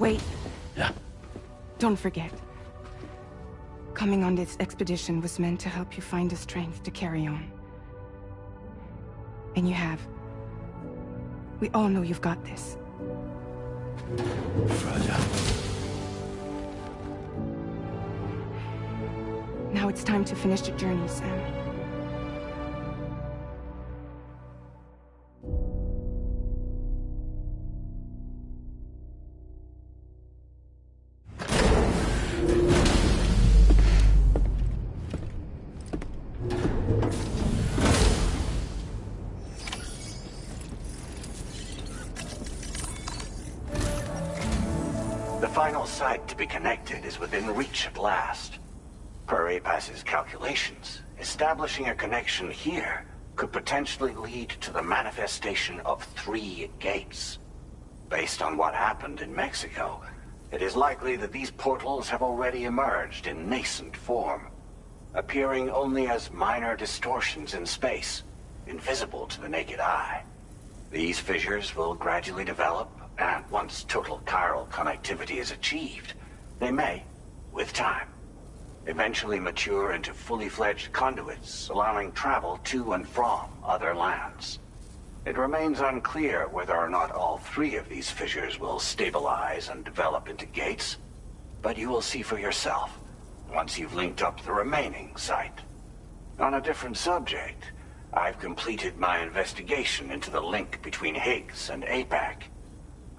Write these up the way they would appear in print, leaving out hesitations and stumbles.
Wait. Yeah. Don't forget. Coming on this expedition was meant to help you find the strength to carry on. And you have. We all know you've got this. Fragile. Now it's time to finish the journey, Sam. The final site to be connected is within reach at last. Per APAS's calculations, establishing a connection here could potentially lead to the manifestation of 3 gates. Based on what happened in Mexico, it is likely that these portals have already emerged in nascent form, appearing only as minor distortions in space, invisible to the naked eye. These fissures will gradually develop, and once total chiral connectivity is achieved, they may, with time, eventually mature into fully fledged conduits, allowing travel to and from other lands. It remains unclear whether or not all 3 of these fissures will stabilize and develop into gates, but you will see for yourself once you've linked up the remaining site. On a different subject, I've completed my investigation into the link between Higgs and APAC.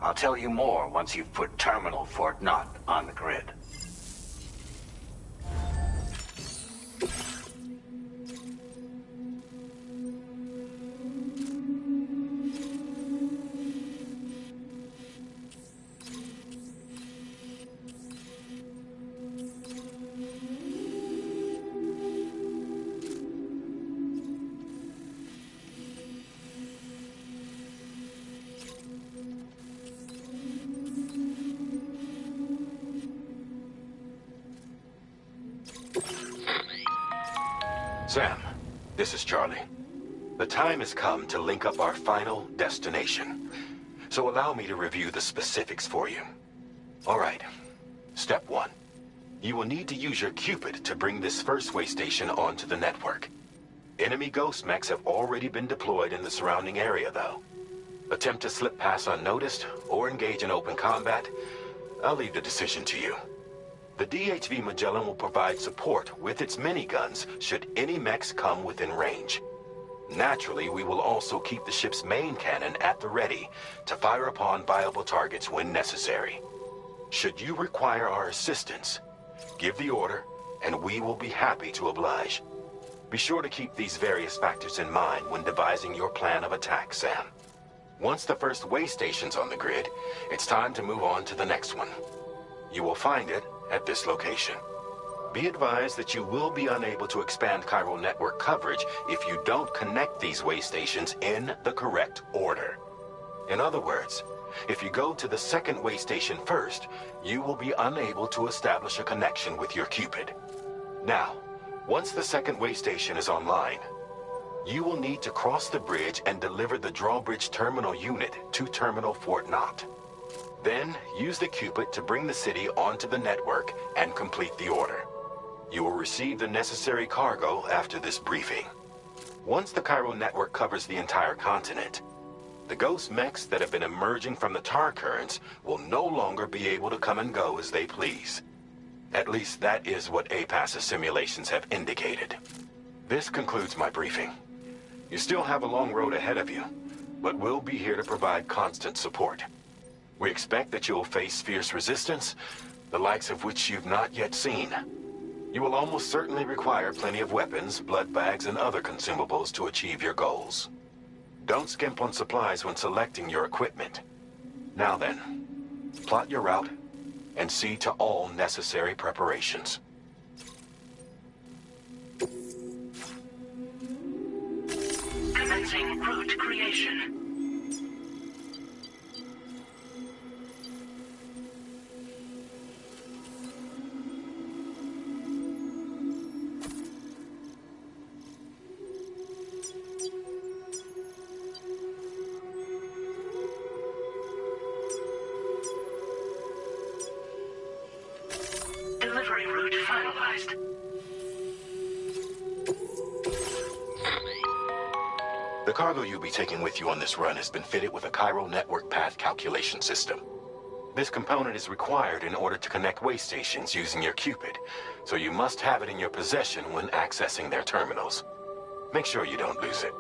I'll tell you more once you've put Terminal Fort Knott on the grid. Sam, this is Charlie. The time has come to link up our final destination. So allow me to review the specifics for you. All right. Step 1. You will need to use your Cupid to bring this first way station onto the network. Enemy ghost mechs have already been deployed in the surrounding area, though. Attempt to slip past unnoticed or engage in open combat, I'll leave the decision to you. The DHV Magellan will provide support with its miniguns should any mechs come within range. Naturally, we will also keep the ship's main cannon at the ready to fire upon viable targets when necessary. Should you require our assistance, give the order, and we will be happy to oblige. Be sure to keep these various factors in mind when devising your plan of attack, Sam. Once the first way station's on the grid, it's time to move on to the next one. You will find it at this location. Be advised that you will be unable to expand chiral network coverage if you don't connect these way stations in the correct order. In other words, if you go to the second way station first, you will be unable to establish a connection with your Cupid. Now, once the second way station is online, you will need to cross the bridge and deliver the drawbridge terminal unit to Terminal Fort Knott. Then, use the Cupid to bring the city onto the network and complete the order. You will receive the necessary cargo after this briefing. Once the chiral network covers the entire continent, the ghost mechs that have been emerging from the tar currents will no longer be able to come and go as they please. At least that is what APAS's simulations have indicated. This concludes my briefing. You still have a long road ahead of you, but we'll be here to provide constant support. We expect that you'll face fierce resistance, the likes of which you've not yet seen. You will almost certainly require plenty of weapons, blood bags, and other consumables to achieve your goals. Don't skimp on supplies when selecting your equipment. Now then, plot your route and see to all necessary preparations. Commencing route creation. The cargo you'll be taking with you on this run has been fitted with a chiral network path calculation system. This component is required in order to connect way stations using your Cupid, so you must have it in your possession when accessing their terminals. Make sure you don't lose it.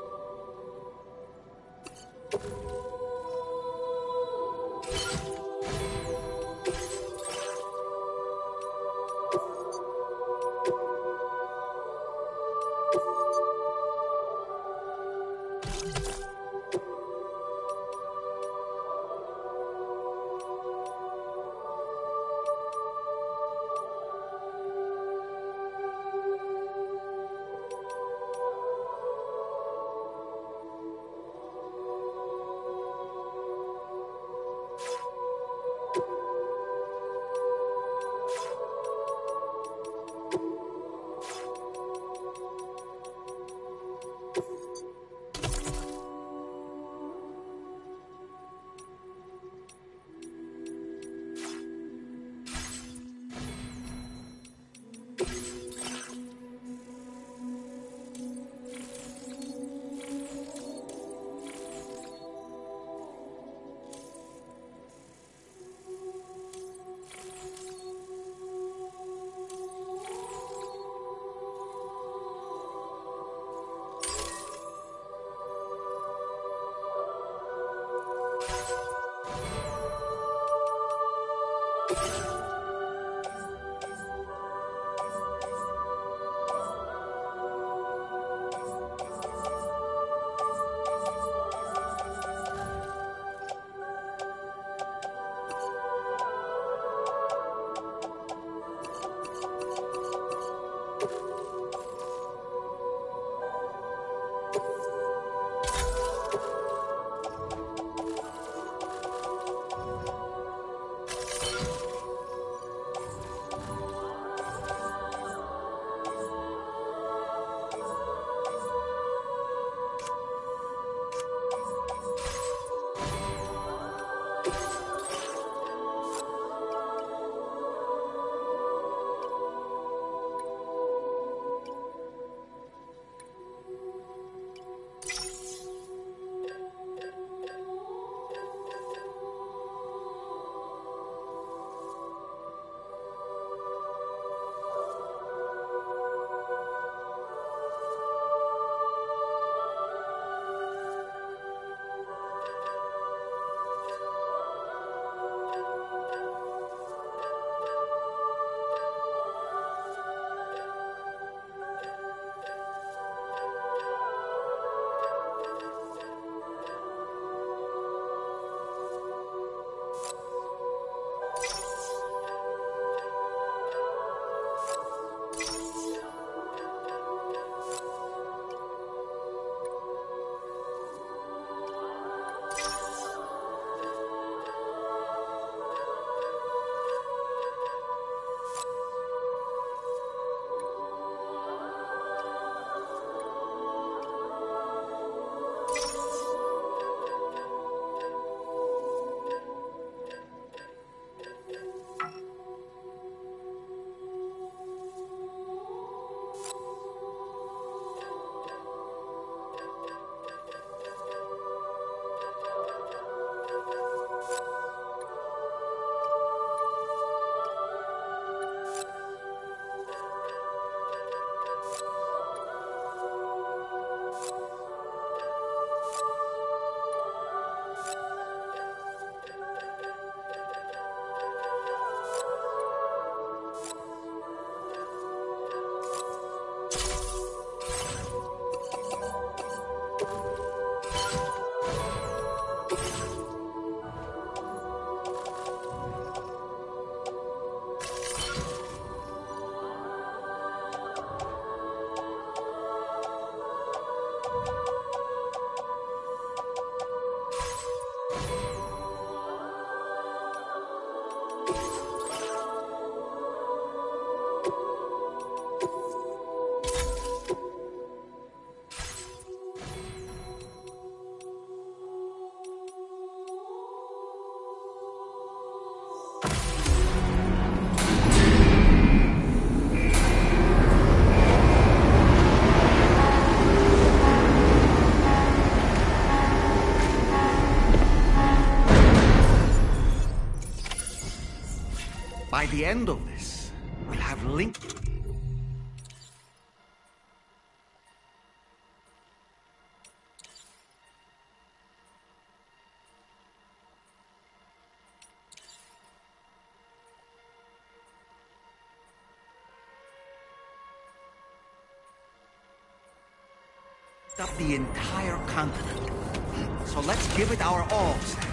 By the end of this, we'll have Link... up the entire continent. So let's give it our all, Sam.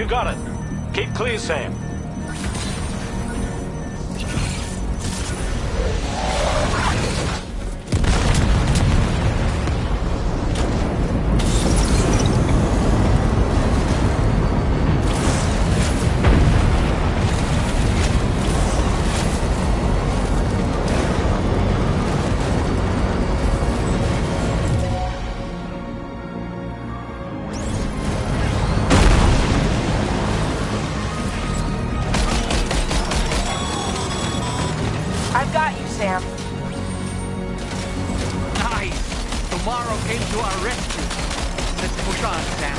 You got it. Keep clear, Sam. I've got you, Sam. Nice! Tomorrow came to our rescue. Let's push on, Sam.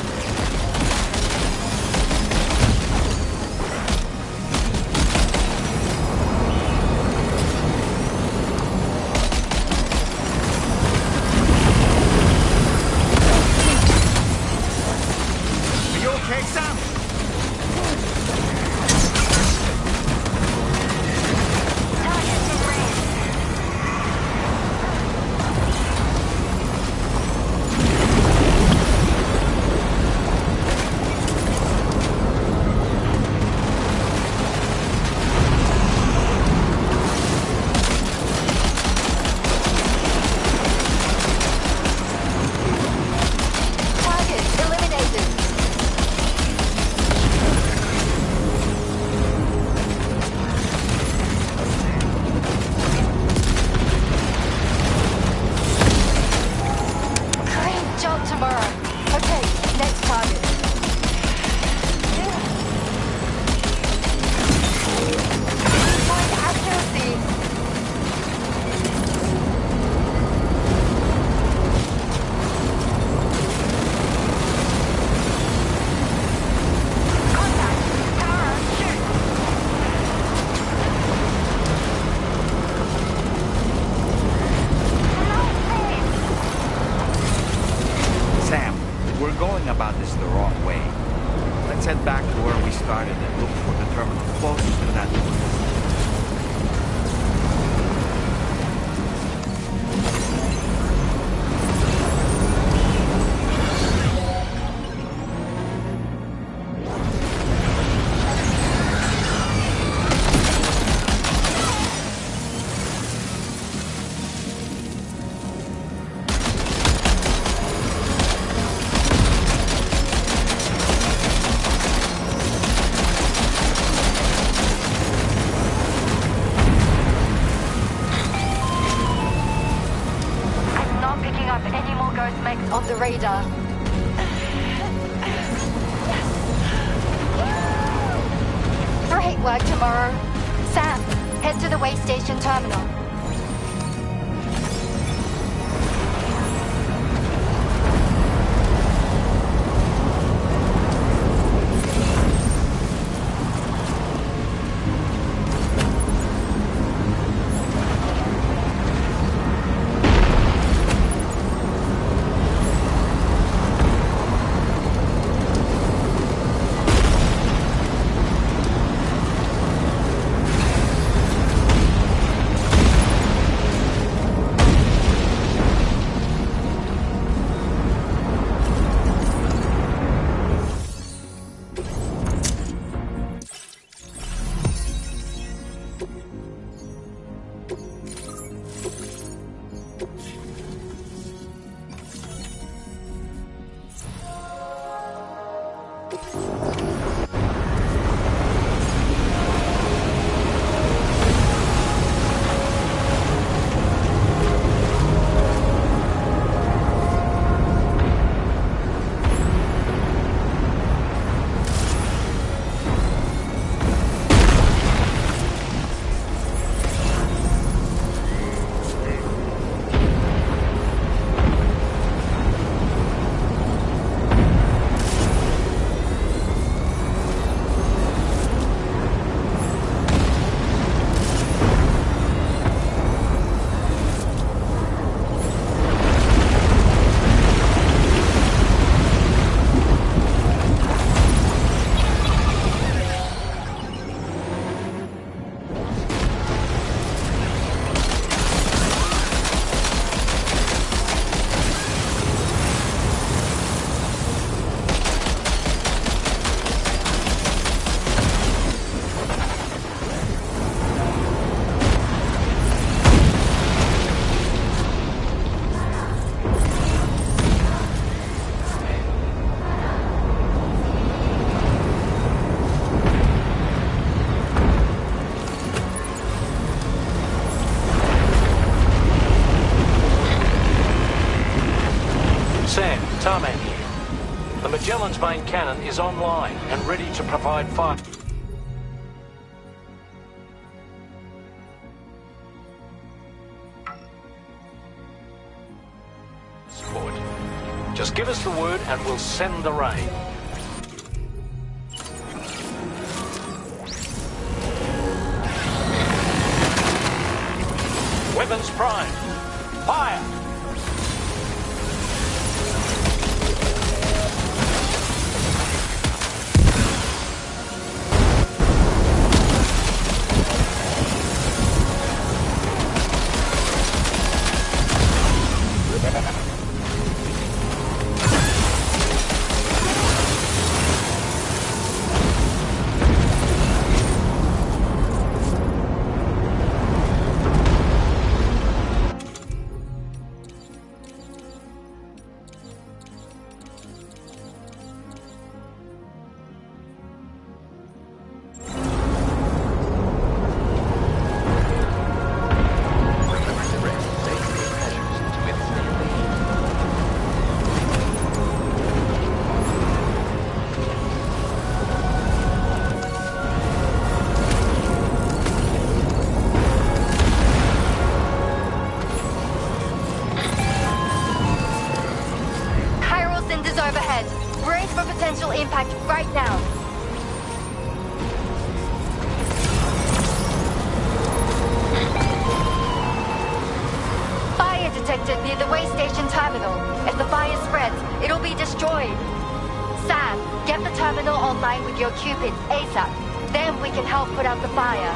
Are you okay, Sam? About this the wrong way. Let's head back to where we started and look for the terminal closest to that point. On the radar. Great work tomorrow. Sam, head to the way station terminal. Magellan's main cannon is online and ready to provide fire. Support. Just give us the word and we'll send the rain. Weapons prime. Fire! Overhead. Brace for potential impact right now. Fire detected near the way station terminal. If the fire spreads, it'll be destroyed. Sam, get the terminal online with your Cupid ASAP. Then we can help put out the fire.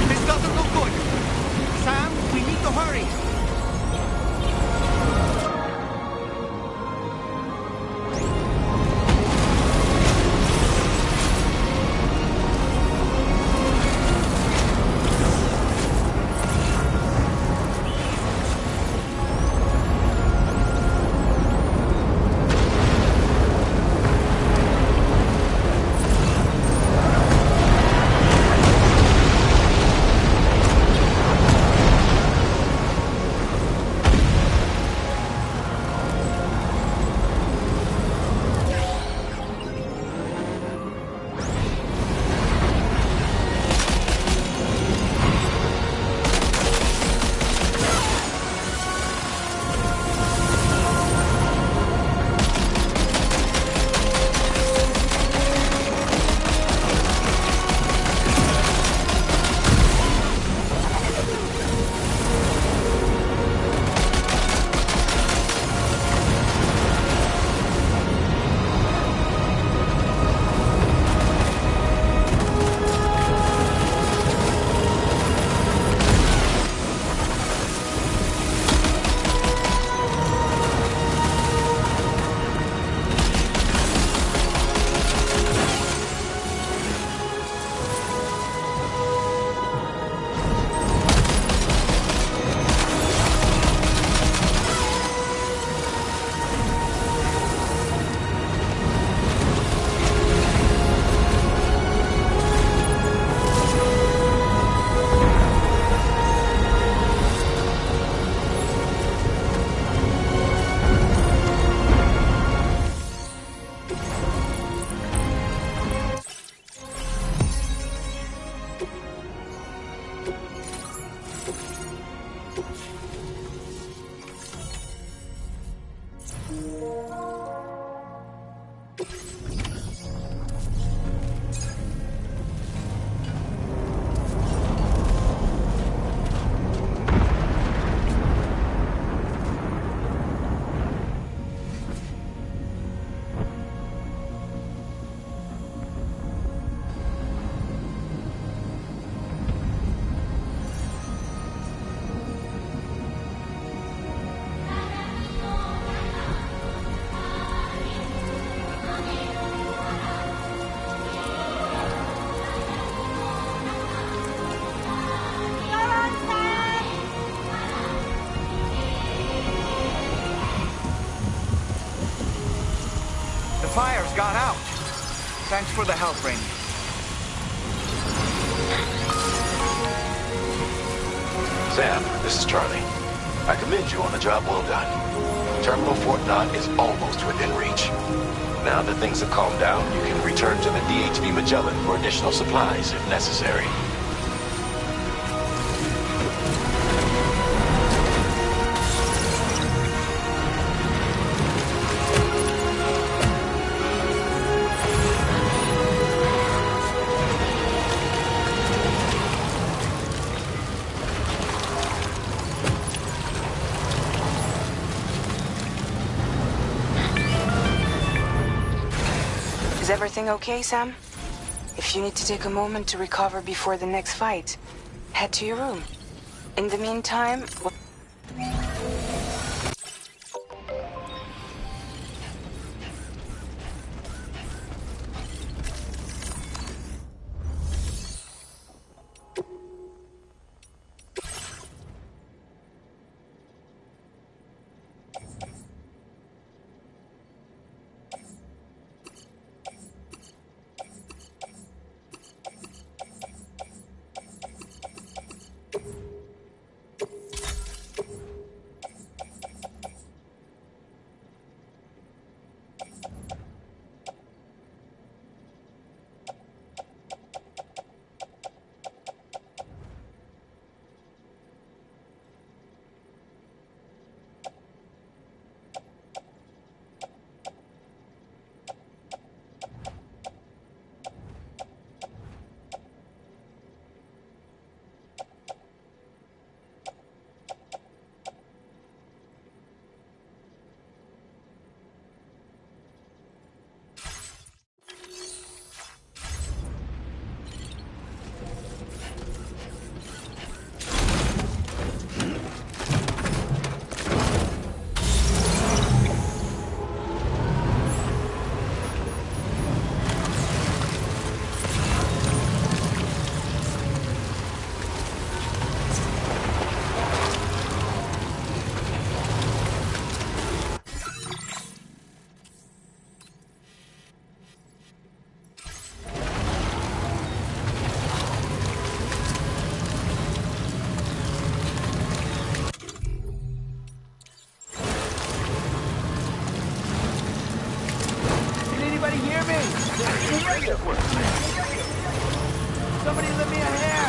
This doesn't look good. Sam, we need to hurry. The fire's gone out. Thanks for the help, Rainey. Sam, this is Charlie. I commend you on a job well done. Terminal Fort Knot is almost within reach. Now that things have calmed down, you can return to the DHV Magellan for additional supplies if necessary. Is everything okay, Sam? If you need to take a moment to recover before the next fight, head to your room. In the meantime... Somebody lend me a hand!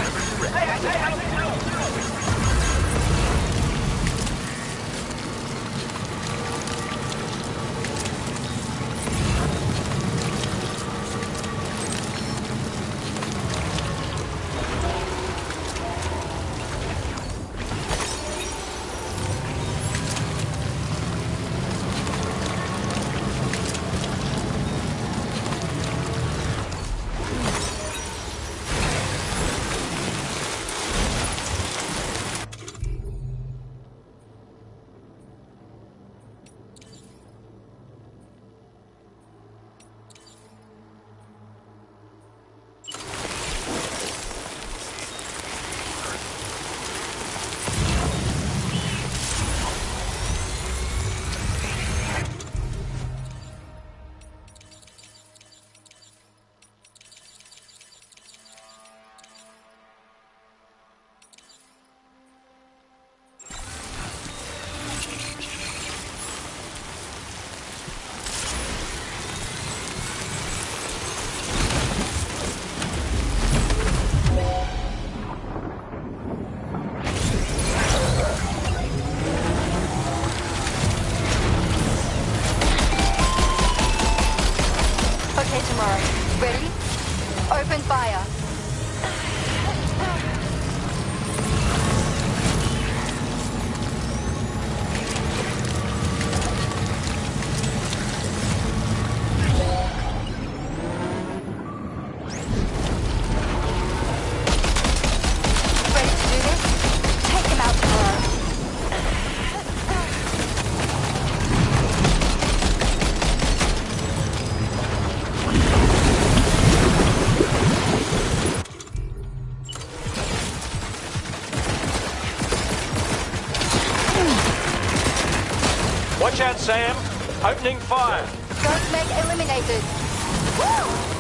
Ready? Open fire. Ready to do this? Take him out tomorrow. Watch out, Sam. Opening fire. Ghost Meg eliminated. Woo!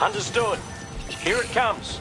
Understood. Here it comes.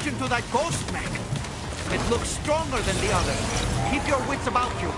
To that ghost mech. It looks stronger than the others. Keep your wits about you.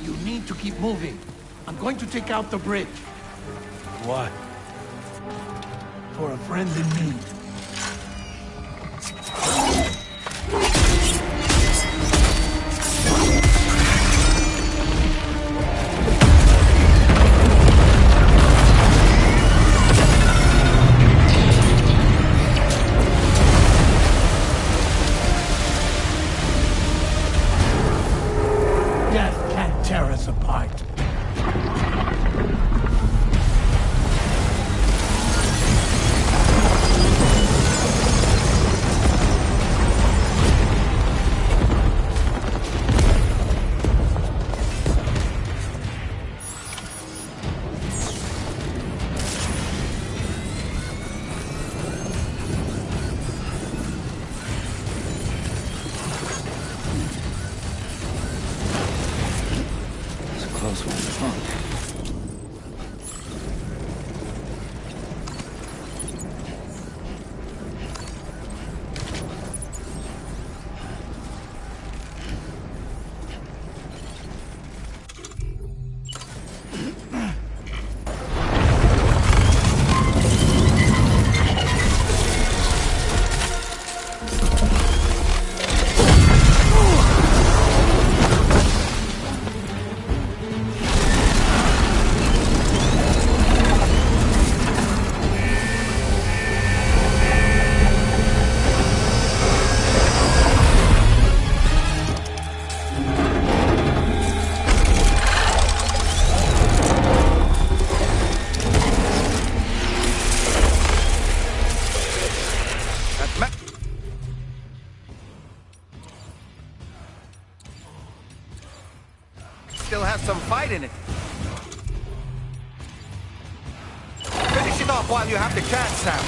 You need to keep moving. I'm going to take out the bridge. Why? For a friend in need. Death can't tear us apart. Close one, huh? Still has some fight in it. Finish it off while you have the chance, Sam.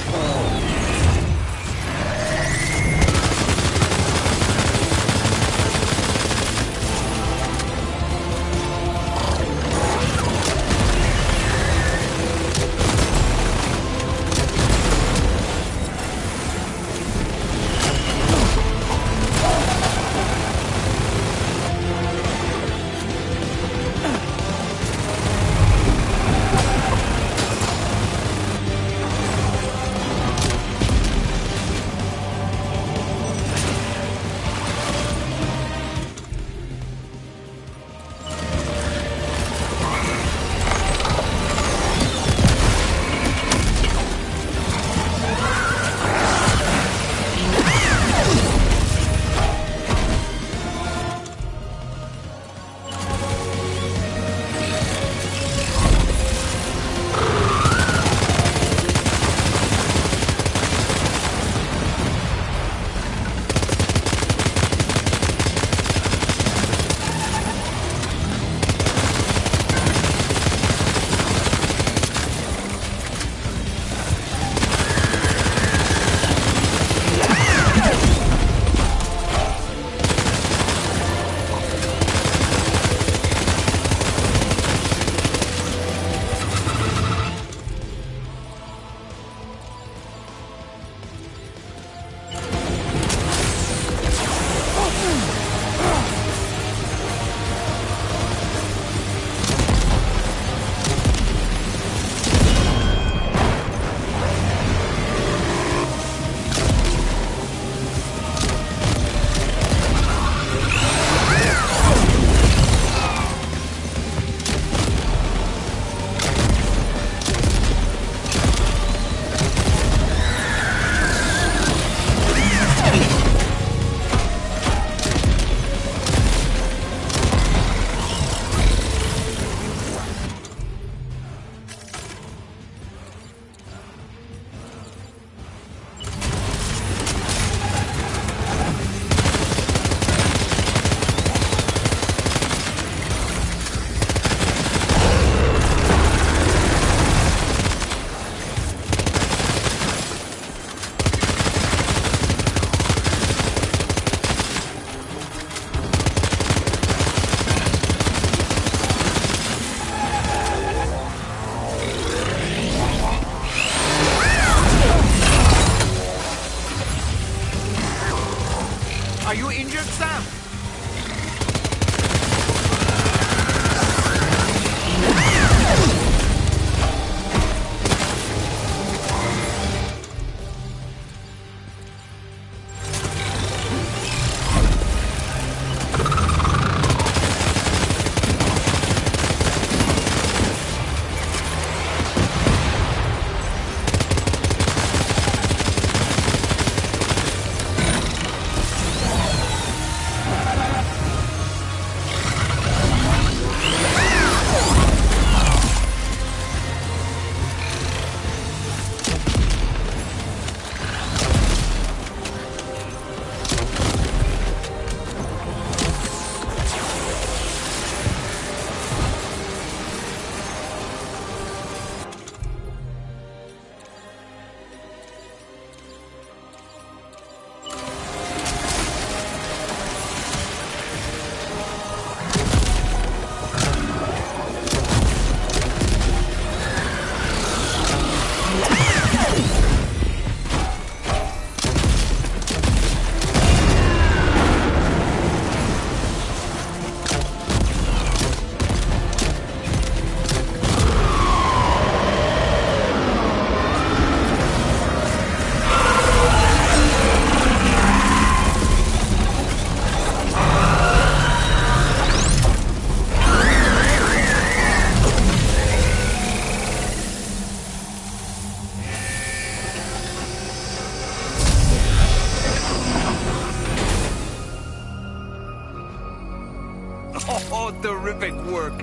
Terrific work.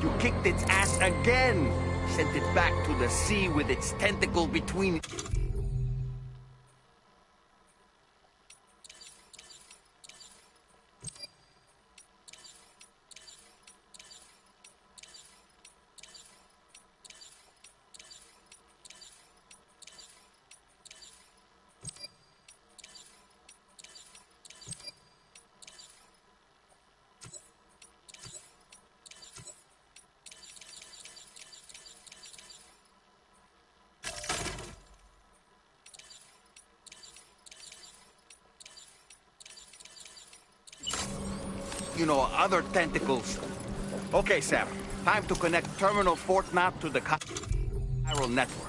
You kicked its ass again. Sent it back to the sea with its tentacle between... You know, other tentacles. Okay, Sam. Time to connect Terminal Fort Map to the chiral network.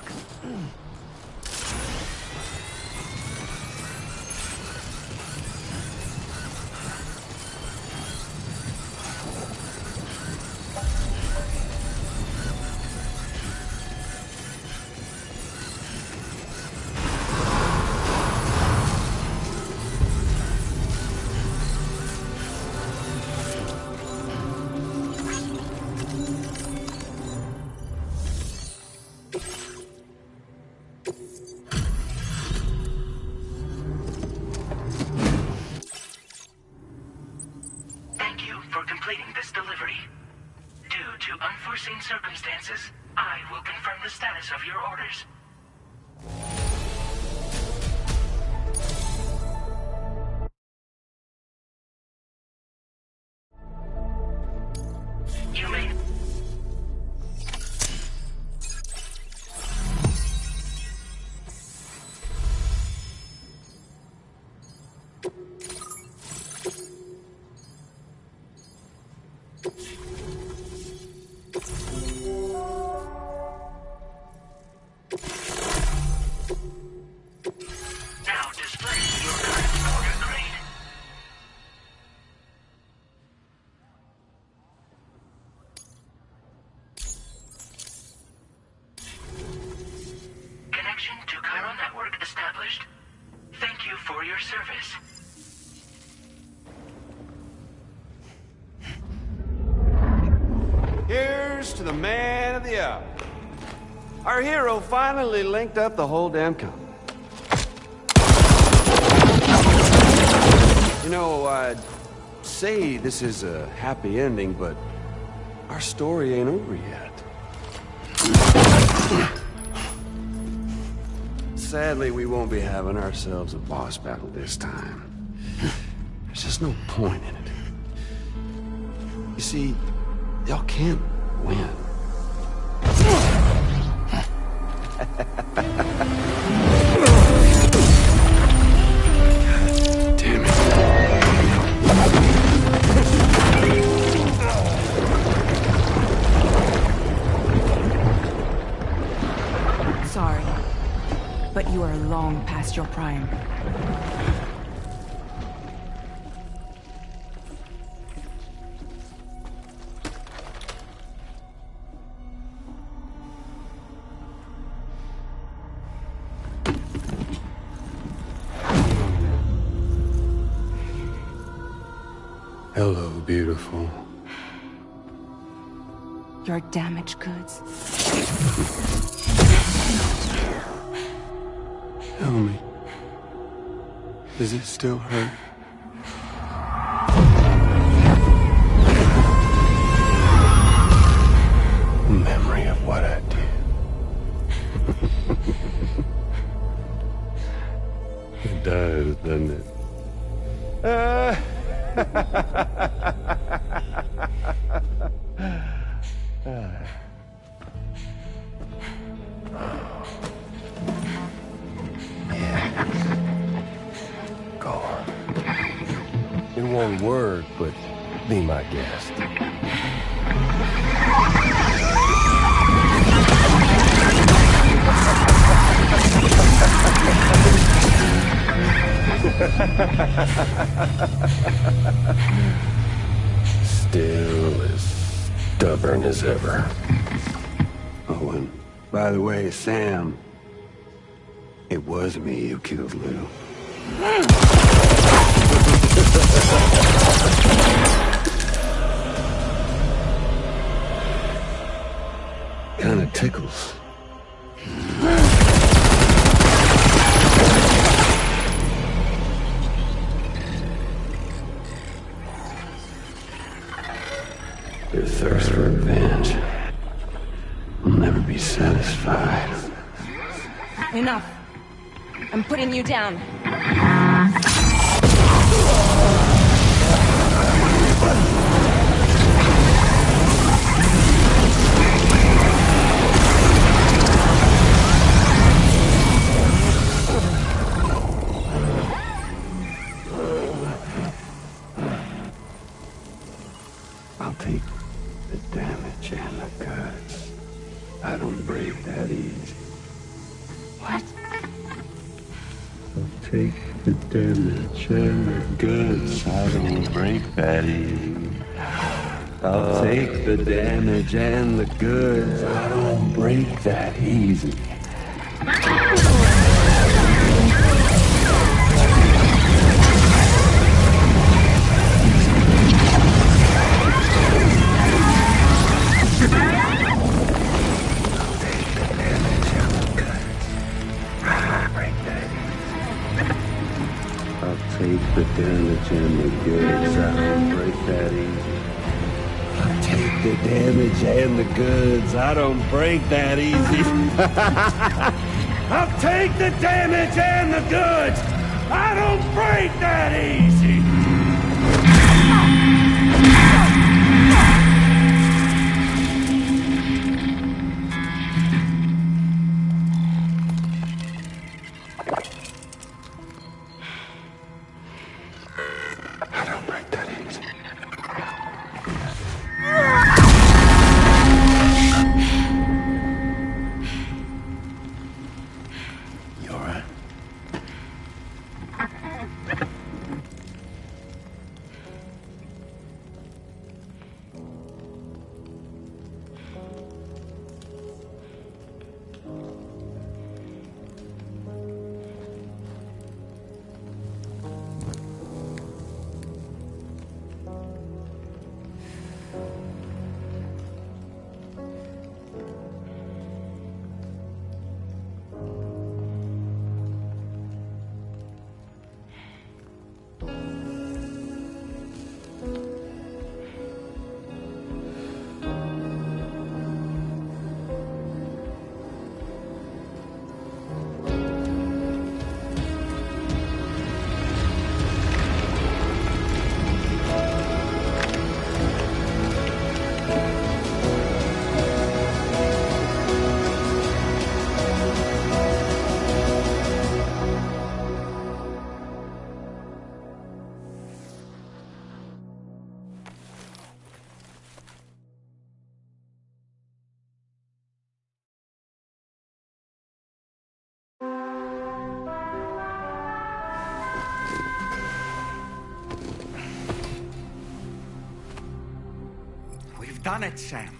Unforeseen circumstances, I will confirm the status of your orders. You may... Here's to the man of the hour. Our hero finally linked up the whole damn company. You know, I'd say this is a happy ending, but our story ain't over yet. Sadly, we won't be having ourselves a boss battle this time. There's just no point in it. You see, y'all can't win. Damn it. Sorry, but you are long past your prime. Hello, beautiful. Your damaged goods. Tell me, does it still hurt? Memory of what I did. It does, doesn't it? Go on. In one word, but be my guest. Still as stubborn as ever. Oh, and by the way, Sam, it was me who killed Lou. kind of tickles. Your thirst for revenge will never be satisfied. Enough. I'm putting you down. I'll take the damage and the goods. I don't break that easy. What? I'll take the damage and the goods. I don't break that easy. I'll take the damage and the goods. I don't break that easy. Take the damage and the goods. I don't break that easy. I'll take the damage and the goods. I don't break that easy. I'll take the damage and the goods. I don't break that easy. We've done it, Sam.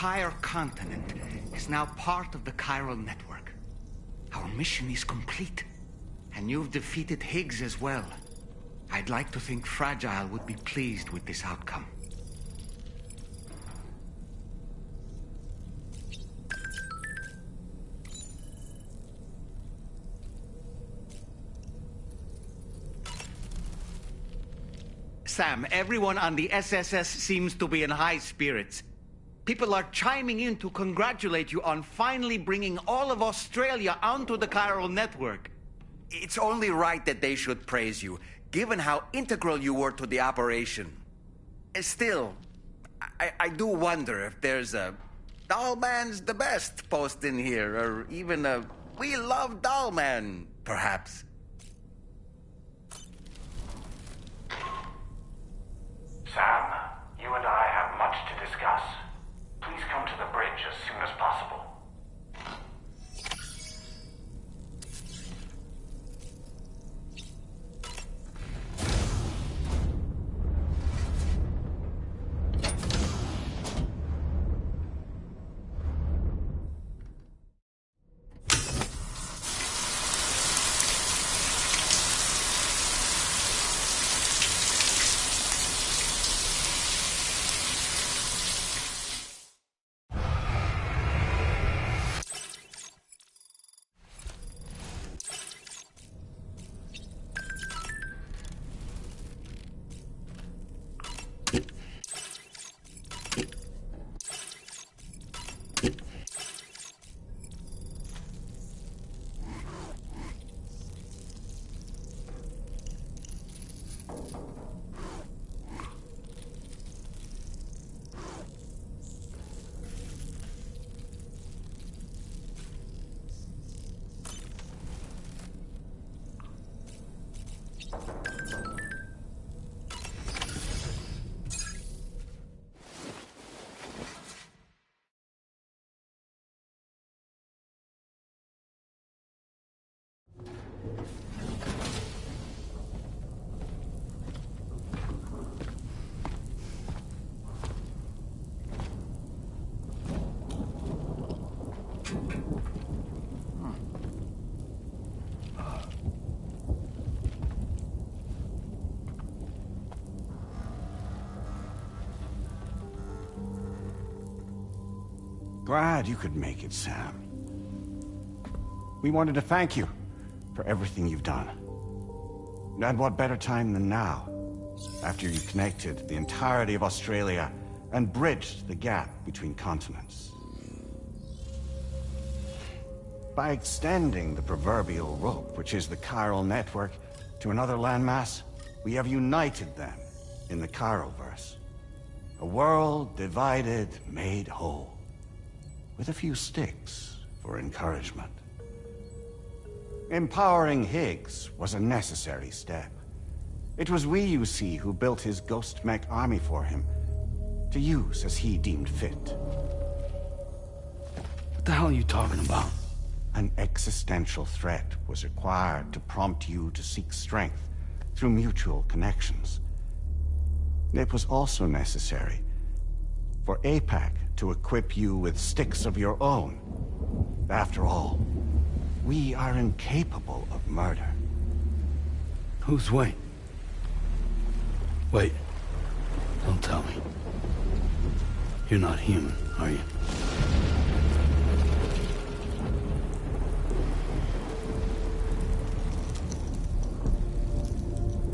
entire continent is now part of the chiral network. Our mission is complete, and you've defeated Higgs as well. I'd like to think Fragile would be pleased with this outcome. Sam, everyone on the SSS seems to be in high spirits. People are chiming in to congratulate you on finally bringing all of Australia onto the chiral network. It's only right that they should praise you, given how integral you were to the operation. Still, I do wonder if there's a Dollman's the best post in here, or even a We Love Dollman, perhaps. Sam, you and I have much to discuss. Please come to the bridge as soon as possible. Glad you could make it, Sam. We wanted to thank you for everything you've done. And what better time than now, after you connected the entirety of Australia and bridged the gap between continents. By extending the proverbial rope, which is the chiral network, to another landmass, we have united them in the Chiroverse. A world divided, made whole, with a few sticks for encouragement. Empowering Higgs was a necessary step. It was we, you see, who built his ghost mech army for him, to use as he deemed fit. What the hell are you talking about? An existential threat was required to prompt you to seek strength through mutual connections. It was also necessary for APAC to equip you with sticks of your own. After all, we are incapable of murder. Who's Wayne? Wait. Don't tell me. You're not human, are you?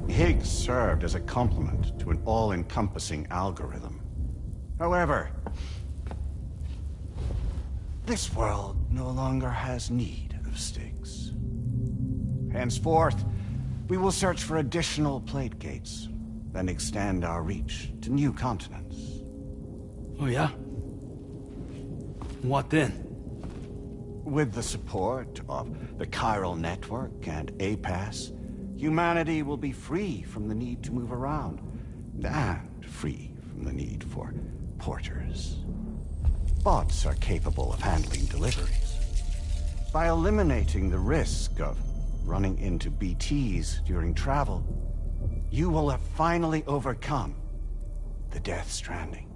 Higgs served as a complement to an all-encompassing algorithm. However, this world no longer has need of sticks. Henceforth, we will search for additional plate gates, then extend our reach to new continents. Oh yeah? What then? With the support of the chiral network and APAS, humanity will be free from the need to move around, and free from the need for porters. Bots are capable of handling deliveries. By eliminating the risk of running into BTs during travel, you will have finally overcome the Death Stranding.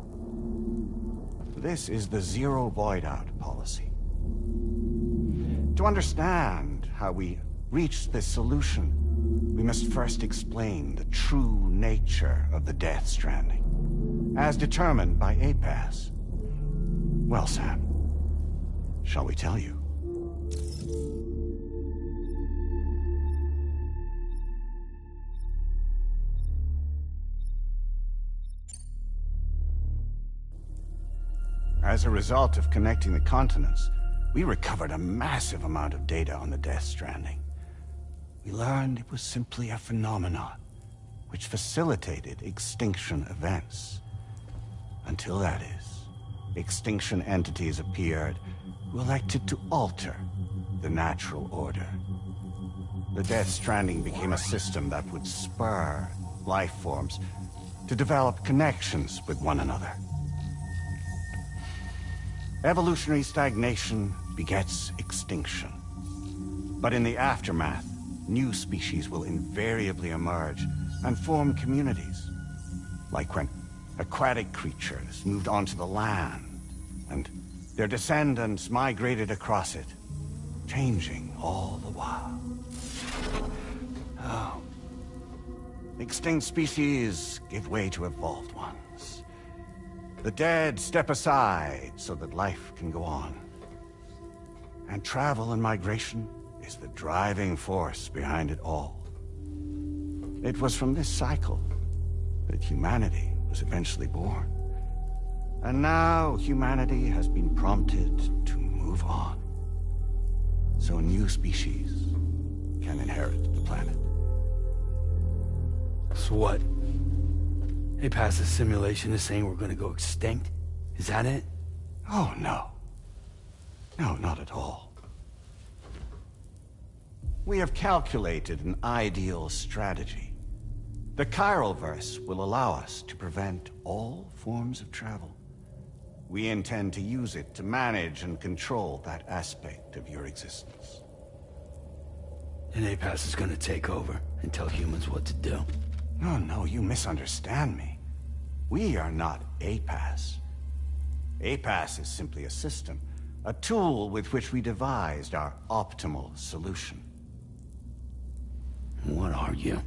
This is the Zero Void Out policy. To understand how we reached this solution, we must first explain the true nature of the Death Stranding, as determined by APAS. Well, Sam, shall we tell you? As a result of connecting the continents, we recovered a massive amount of data on the Death Stranding. We learned it was simply a phenomenon which facilitated extinction events. Until that is, extinction entities appeared who elected to alter the natural order. The Death Stranding became a system that would spur life forms to develop connections with one another. Evolutionary stagnation begets extinction. But in the aftermath, new species will invariably emerge and form communities. Like when aquatic creatures moved onto the land, and their descendants migrated across it, changing all the while. Oh. Extinct species give way to evolved ones. The dead step aside so that life can go on. And travel and migration is the driving force behind it all. It was from this cycle that humanity was eventually born. And now humanity has been prompted to move on. So new species can inherit the planet. So what? APAS's simulation is saying we're gonna go extinct? Is that it? Oh, no. No, not at all. We have calculated an ideal strategy. The Chiralverse will allow us to prevent all forms of travel. We intend to use it to manage and control that aspect of your existence. And APAS is gonna take over and tell humans what to do. No, you misunderstand me. We are not APAS. APAS is simply a system, a tool with which we devised our optimal solution. What are you?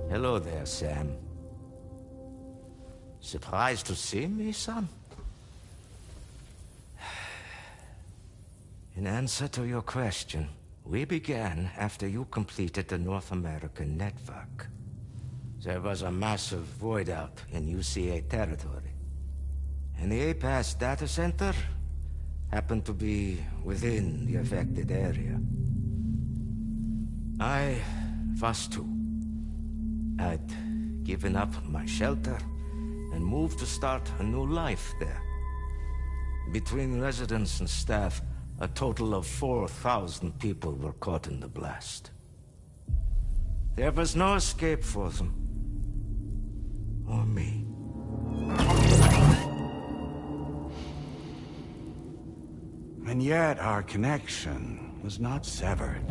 Hello there, Sam. Surprised to see me, son? In answer to your question, we began after you completed the North American network. There was a massive void out in UCA territory, and the APAS data center happened to be within the affected area. I was too. I'd given up my shelter and moved to start a new life there. Between residents and staff, a total of 4,000 people were caught in the blast. There was no escape for them. Or me. And yet our connection was not severed.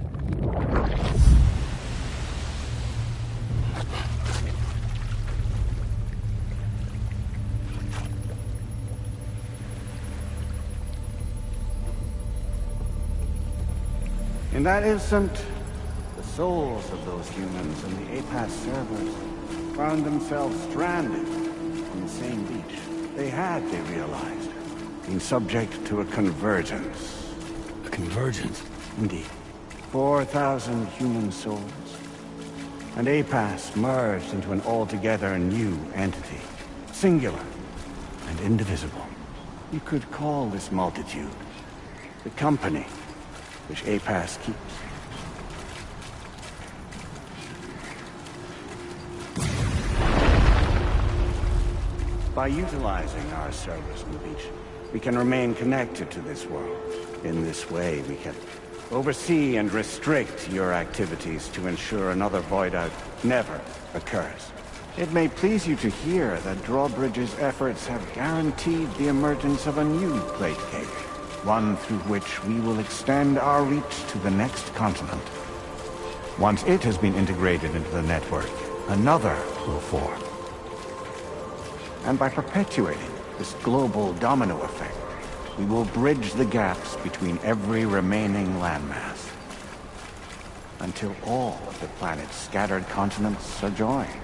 In that instant, the souls of those humans in the APAS servers found themselves stranded on the same beach. They realized, been subject to a convergence. A convergence? Indeed. 4,000 human souls. And APAS merged into an altogether new entity. Singular and indivisible. You could call this multitude the company which APAS keeps. By utilizing our servers on the beach, we can remain connected to this world. In this way, we can oversee and restrict your activities to ensure another void out never occurs. It may please you to hear that Drawbridge's efforts have guaranteed the emergence of a new plate cake. One through which we will extend our reach to the next continent. Once it has been integrated into the network, another will form. And by perpetuating this global domino effect, we will bridge the gaps between every remaining landmass, until all of the planet's scattered continents are joined,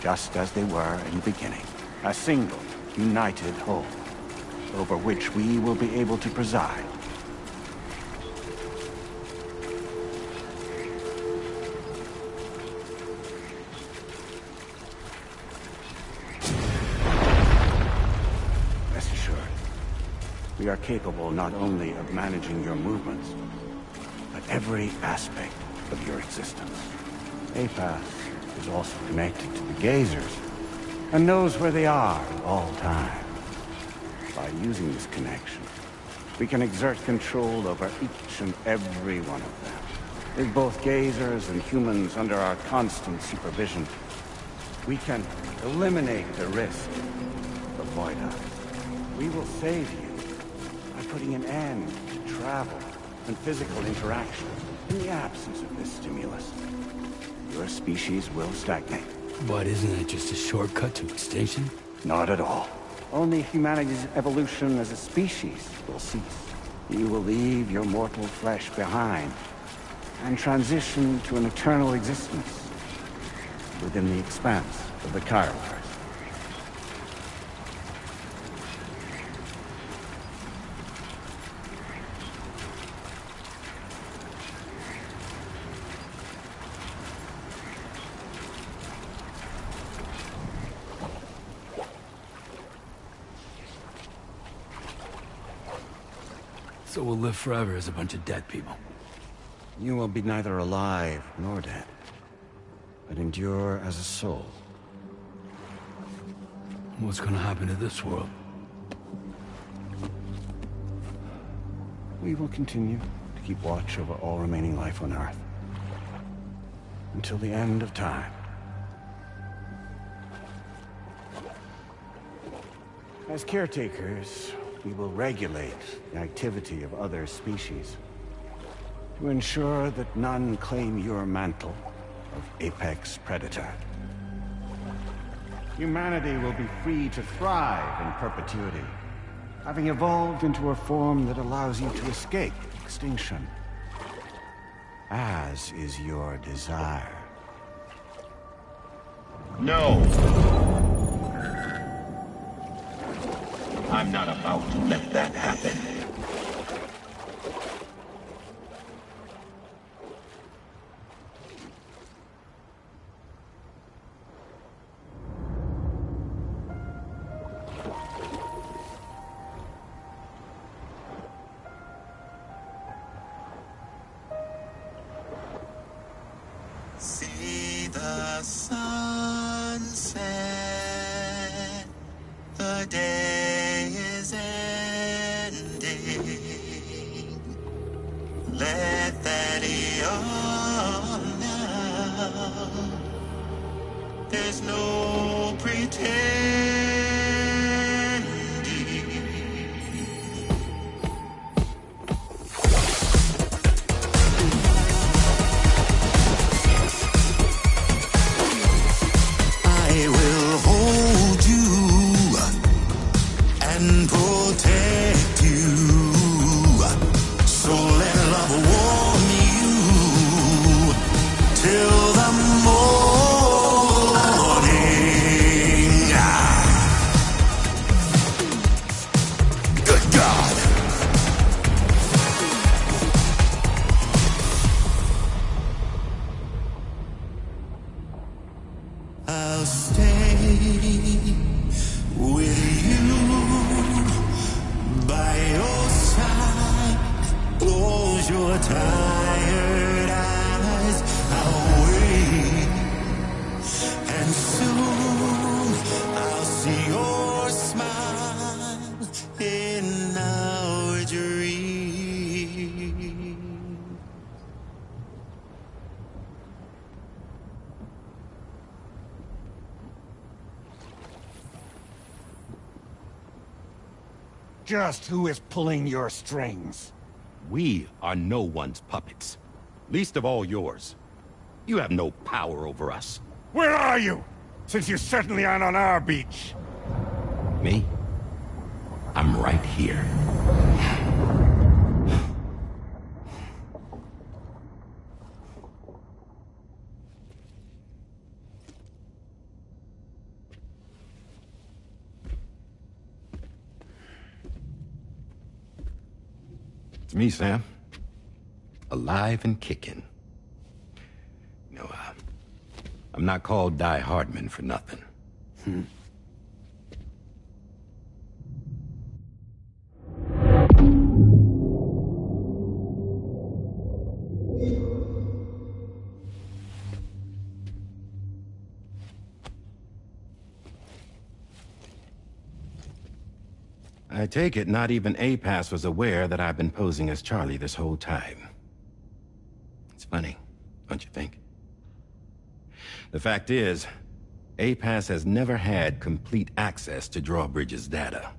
just as they were in the beginning. A single, united whole, over which we will be able to preside. Rest assured, we are capable not only of managing your movements, but every aspect of your existence. APAS is also connected to the Gazers, and knows where they are at all times. By using this connection, we can exert control over each and every one of them. With both Gazers and humans under our constant supervision, we can eliminate the risk of Void Eyes. We will save you by putting an end to travel and physical interaction. In the absence of this stimulus, your species will stagnate. But isn't it just a shortcut to extinction? Not at all. Only humanity's evolution as a species will cease. You will leave your mortal flesh behind and transition to an eternal existence within the expanse of the Chiroverse. So we'll live forever as a bunch of dead people. You will be neither alive nor dead, but endure as a soul. What's gonna happen to this world? We will continue to keep watch over all remaining life on Earth until the end of time. As caretakers, we will regulate the activity of other species to ensure that none claim your mantle of apex predator. Humanity will be free to thrive in perpetuity, having evolved into a form that allows you to escape extinction, as is your desire. No! I'm not about to let that happen. See the sunset, the day is ending. Let that yawn now. There's no pretending. I will hold you and protect you. So let love warm you till the morning. Good God. I'll stay with you by your side. Close your tired eyes. I'll wait, and soon I'll see your smile in our dream. Just who is pulling your strings? We are no one's puppets. Least of all yours. You have no power over us. Where are you? Since you certainly aren't on our beach. Me? I'm right here. It's me, Sam. Alive and kicking. No, I'm not called Die Hardman for nothing. I take it not even APAS was aware that I've been posing as Charlie this whole time. It's funny, don't you think? The fact is, APAS has never had complete access to Drawbridge's data.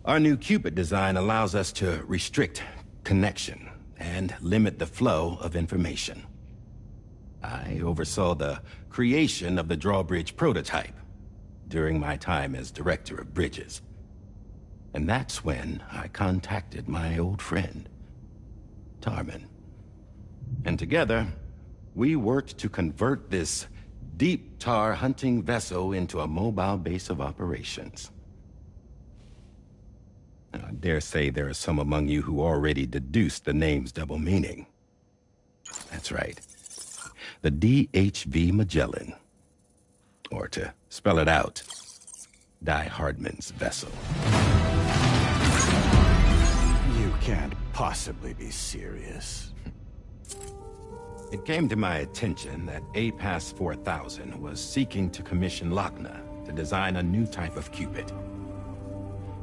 Our new Cupid design allows us to restrict connection and limit the flow of information. I oversaw the creation of the Drawbridge prototype during my time as Director of Bridges. And that's when I contacted my old friend, Tarman. And together, we worked to convert this deep tar hunting vessel into a mobile base of operations. Now, I dare say there are some among you who already deduced the name's double meaning. That's right. The DHV Magellan. Or to spell it out, Die Hardman's vessel. You can't possibly be serious. It came to my attention that APAS 4000 was seeking to commission Lochna to design a new type of Cupid.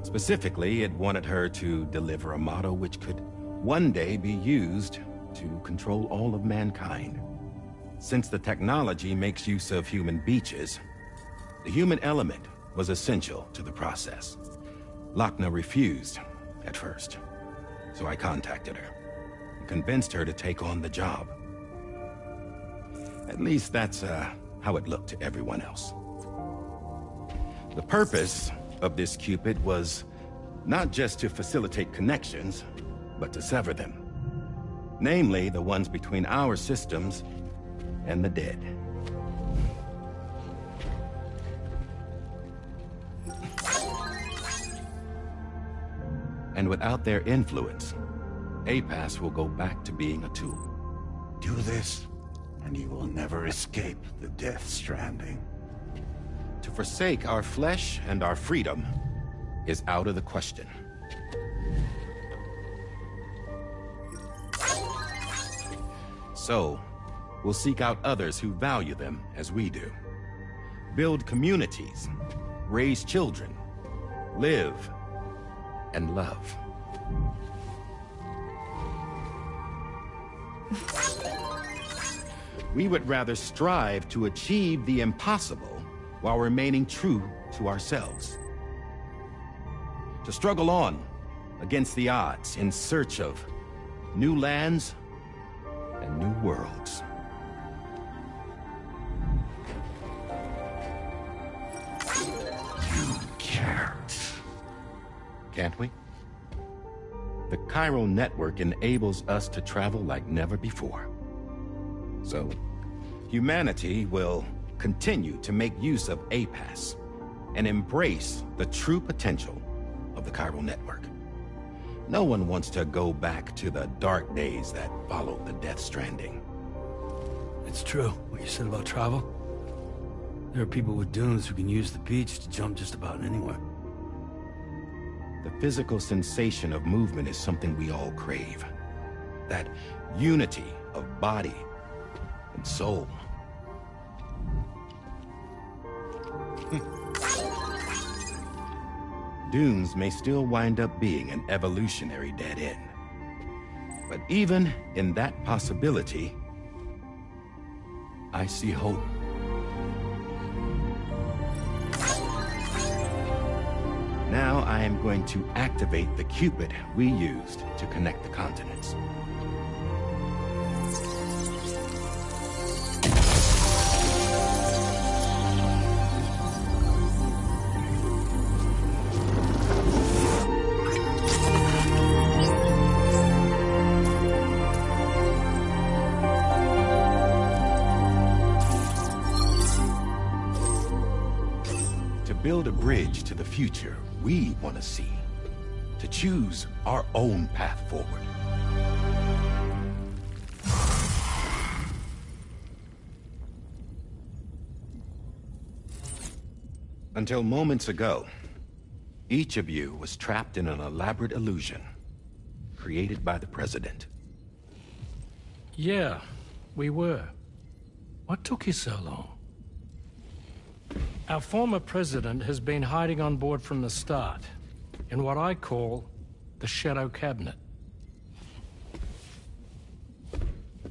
Specifically, it wanted her to deliver a model which could one day be used to control all of mankind. Since the technology makes use of human beaches, the human element was essential to the process. Lochna refused at first, so I contacted her and convinced her to take on the job. At least that's how it looked to everyone else. The purpose of this Cupid was not just to facilitate connections, but to sever them. Namely, the ones between our systems and the dead. And without their influence, APAS will go back to being a tool. Do this, and you will never escape the death stranding. To forsake our flesh and our freedom is out of the question. So, we'll seek out others who value them as we do. Build communities, raise children, live, and love. We would rather strive to achieve the impossible while remaining true to ourselves. To struggle on against the odds in search of new lands and new worlds. You can't. Can't we? The chiral network enables us to travel like never before. So, humanity will continue to make use of APAS and embrace the true potential of the chiral network. No one wants to go back to the dark days that followed the death stranding. It's true, what you said about travel. There are people with dunes who can use the beach to jump just about anywhere. The physical sensation of movement is something we all crave. That unity of body and soul. Dunes may still wind up being an evolutionary dead end. But even in that possibility, I see hope. Now I am going to activate the Cupid we used to connect the continents. build a bridge to the future we want to see, to choose our own path forward. Until moments ago, each of you was trapped in an elaborate illusion created by the President. Yeah, we were. What took you so long? Our former president has been hiding on board from the start, in what I call the Shadow Cabinet.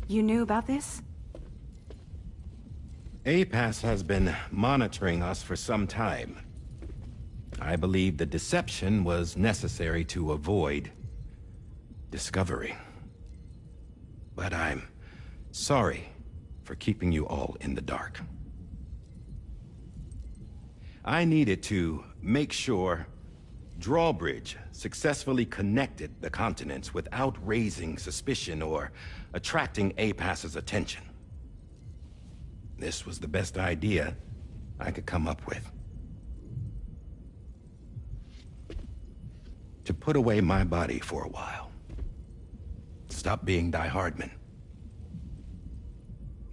You knew about this? APAS has been monitoring us for some time. I believe the deception was necessary to avoid discovery. But I'm sorry for keeping you all in the dark. I needed to make sure Drawbridge successfully connected the continents without raising suspicion or attracting APAS's attention. This was the best idea I could come up with. To put away my body for a while. Stop being Die Hardman.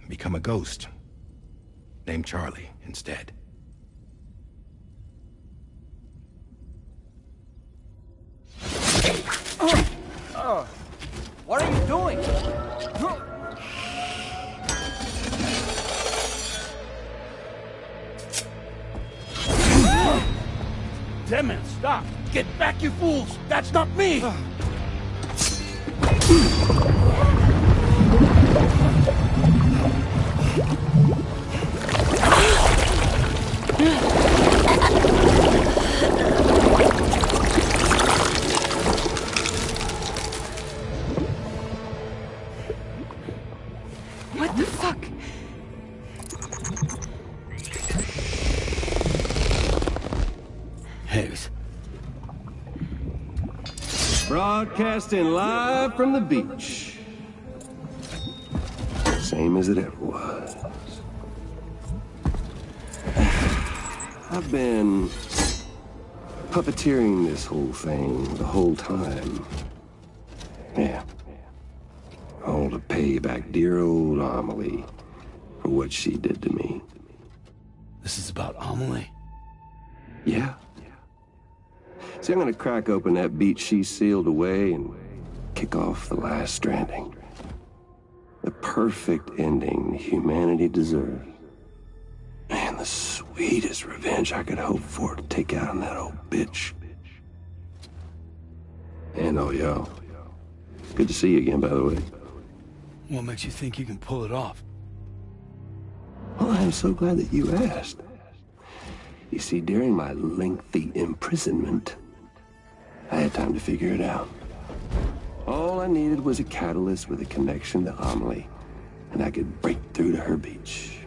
Become a ghost. Named Charlie instead. What are you doing? Damn it, stop! Get back, you fools! That's not me! What the fuck? Higgs. Broadcasting live from the beach. Same as it ever was. I've been puppeteering this whole thing the whole time. Yeah. All to pay back dear old Amelie for what she did to me. This is about Amelie? Yeah. See, I'm gonna crack open that beach she sealed away and kick off the last Stranding. The perfect ending humanity deserves. And the sweetest revenge I could hope for to take out on that old bitch. And oh, yo. Good to see you again, by the way. What makes you think you can pull it off? Well, I'm so glad that you asked. You see, during my lengthy imprisonment, I had time to figure it out. All I needed was a catalyst with a connection to Amelie, and I could break through to her beach.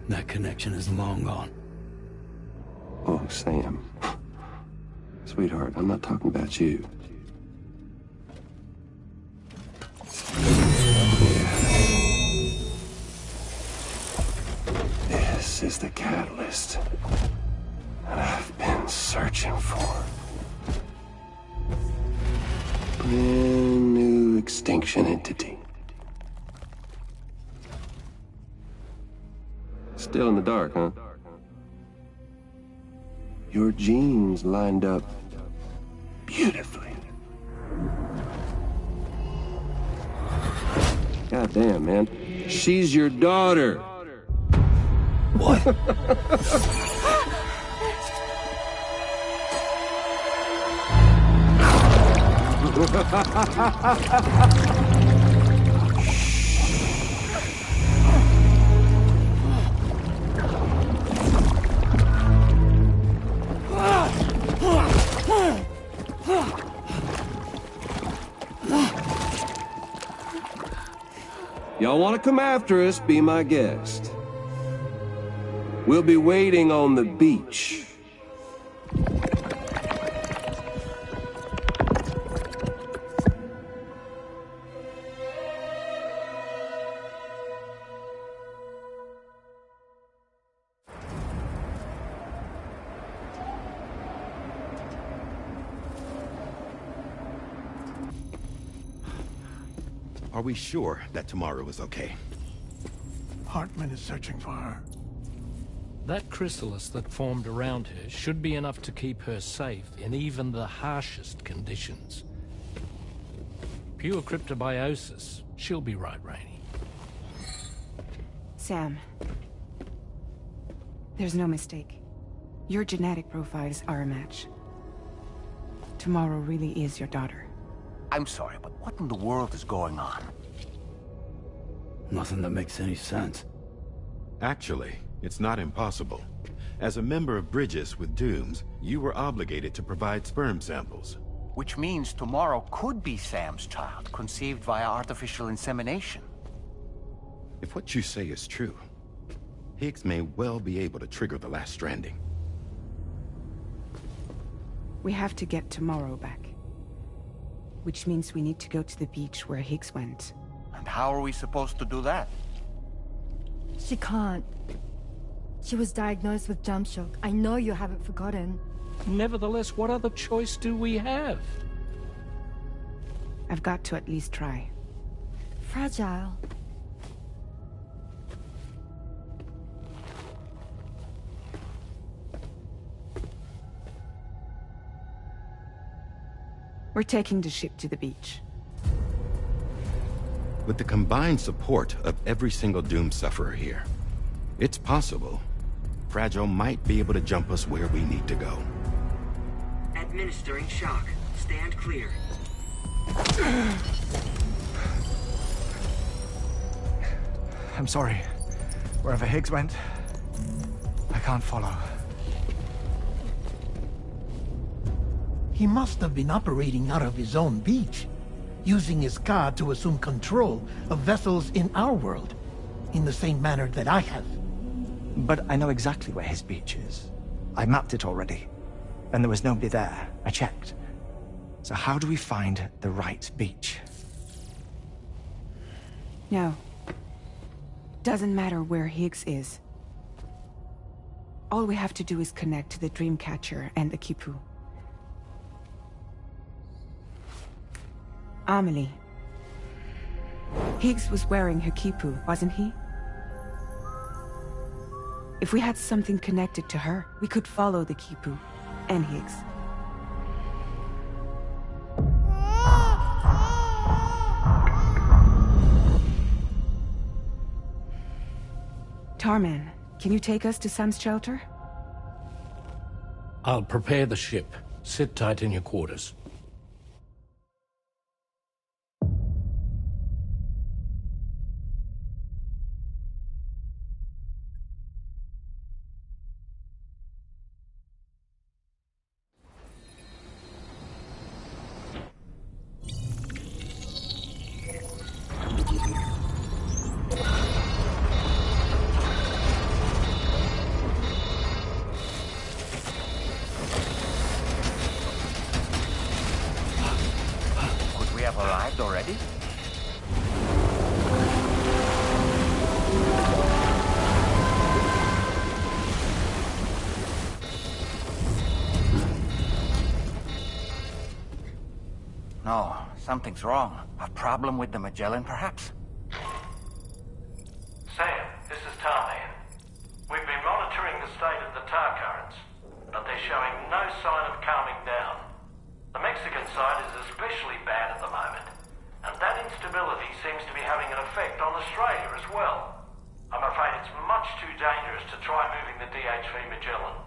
That connection is long gone. Oh, Sam. Sweetheart, I'm not talking about you. This is the catalyst that I've been searching for. Brand new extinction entity. Still in the dark, huh? Your genes lined up beautifully. Goddamn, man. She's your daughter. What? Y'all want to come after us, be my guest. We'll be waiting on the beach. Are we sure that tomorrow is okay? Hartman is searching for her. That chrysalis that formed around her should be enough to keep her safe in even the harshest conditions. Pure cryptobiosis. She'll be right, Rainey. Sam. There's no mistake. Your genetic profiles are a match. Tomorrow really is your daughter. I'm sorry, but what in the world is going on? Nothing that makes any sense. Actually, it's not impossible. As a member of Bridges with Dooms, you were obligated to provide sperm samples. Which means tomorrow could be Sam's child, conceived via artificial insemination. If what you say is true, Higgs may well be able to trigger the last stranding. We have to get tomorrow back. Which means we need to go to the beach where Higgs went. And how are we supposed to do that? She can't. She was diagnosed with jump shock. I know you haven't forgotten. Nevertheless, what other choice do we have? I've got to at least try. Fragile. We're taking the ship to the beach. With the combined support of every single Doom sufferer here, it's possible Fragile might be able to jump us where we need to go. Administering shock. Stand clear. I'm sorry. Wherever Higgs went, I can't follow. He must have been operating out of his own beach, using his car to assume control of vessels in our world, in the same manner that I have. But I know exactly where his beach is. I mapped it already, and there was nobody there. I checked. So how do we find the right beach? No. Doesn't matter where Higgs is. All we have to do is connect to the Dreamcatcher and the Kipu. Amelie. Higgs was wearing her Kipu, wasn't he? If we had something connected to her, we could follow the Kipu and Higgs. Tarman, can you take us to Sam's shelter? I'll prepare the ship. Sit tight in your quarters. We have arrived already? No, something's wrong. A problem with the Magellan, perhaps? Sam, this is Tarman. We've been monitoring the state of the tar currents, but they're showing no sign of calming down. The Mexican side is especially bad at the moment, and that instability seems to be having an effect on Australia as well. I'm afraid it's much too dangerous to try moving the DH3 Magellan.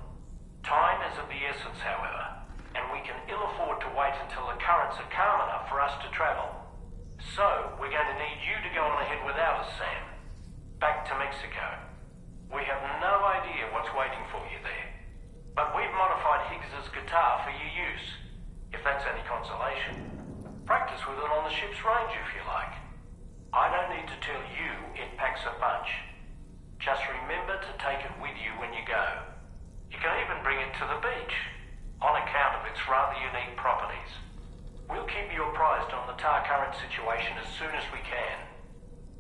Time is of the essence, however, and we can ill afford to wait until the currents are calm enough for us to travel. So, we're going to need you to go on ahead without us, Sam. Back to Mexico. We have no idea what's waiting for you there, but we've modified Higgs's guitar for your use. If that's any consolation. Practice with it on the ship's range if you like. I don't need to tell you it packs a punch. Just remember to take it with you when you go. You can even bring it to the beach, on account of its rather unique properties. We'll keep you apprised on the tar current situation as soon as we can.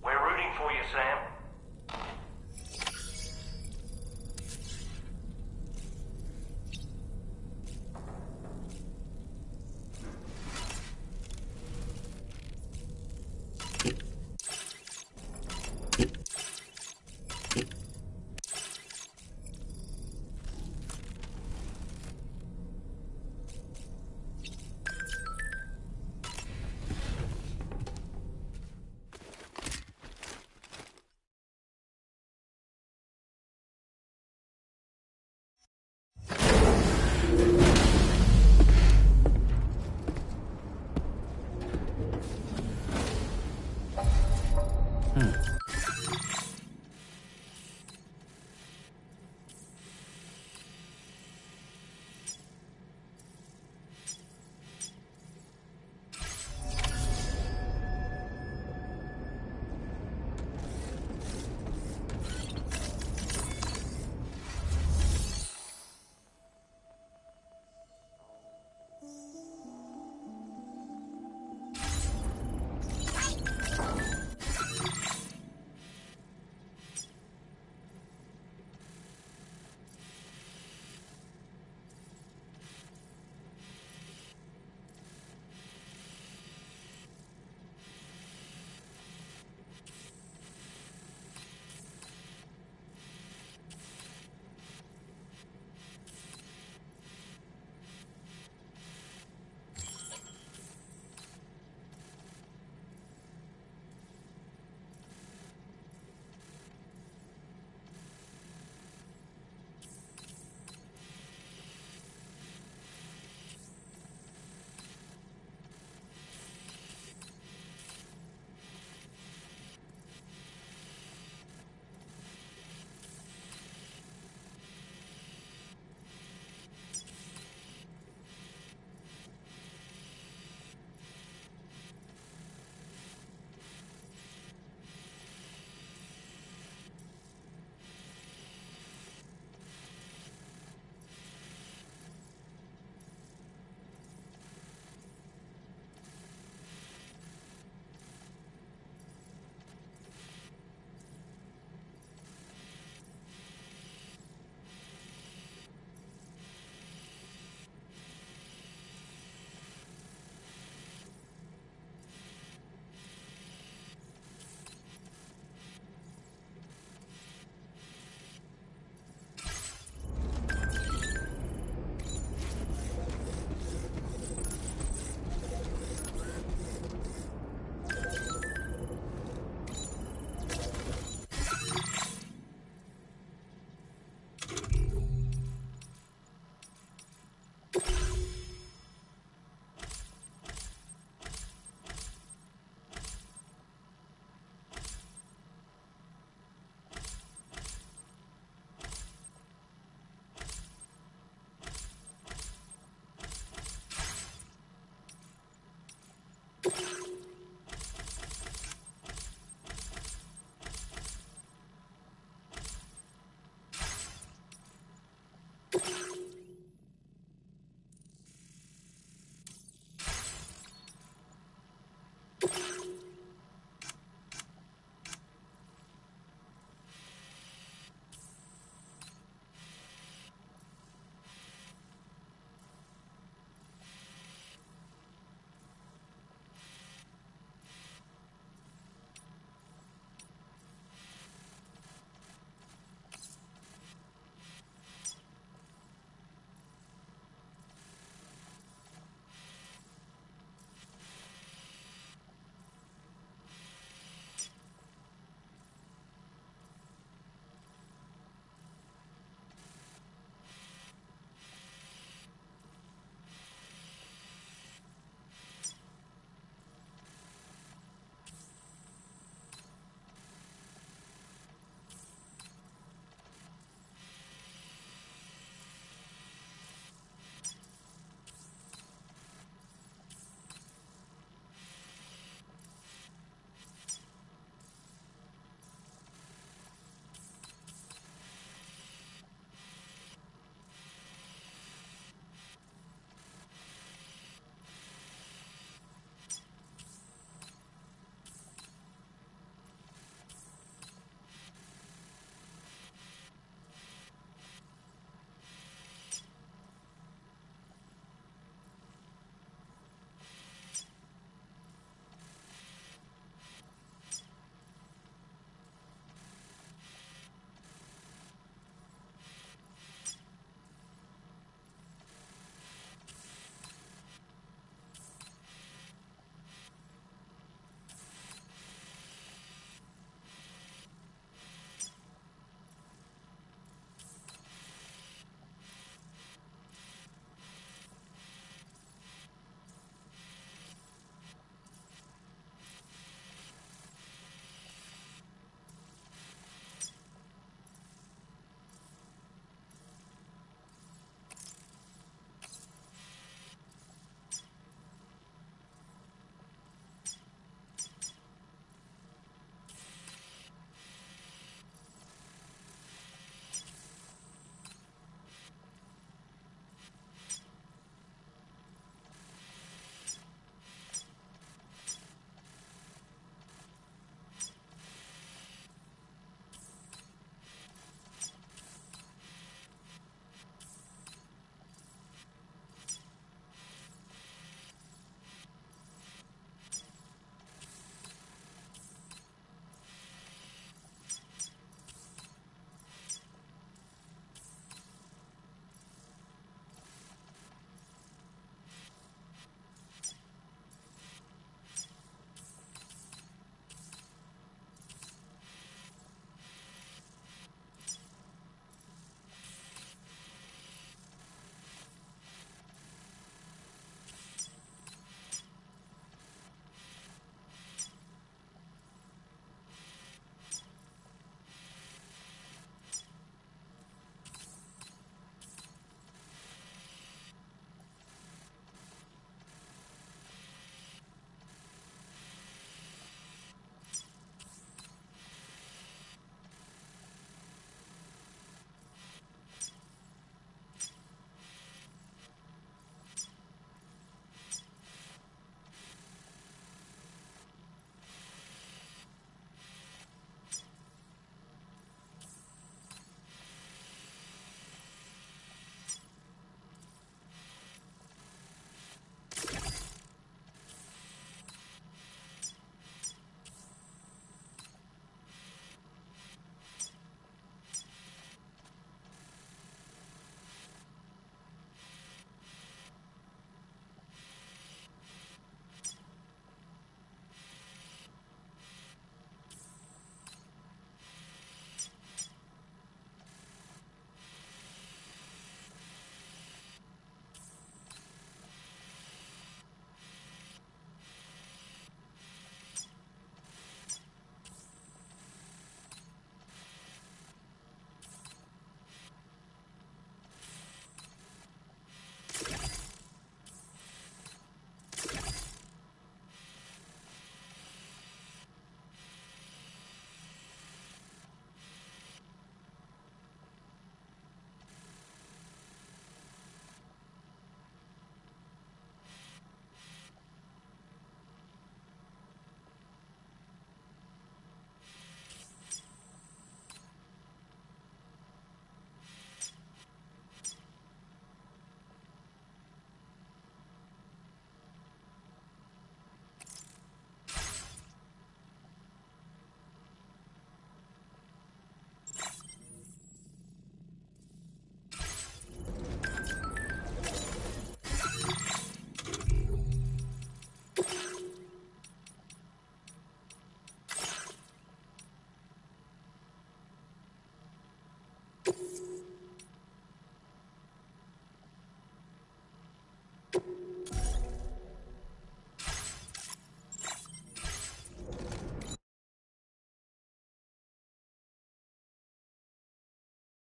We're rooting for you, Sam.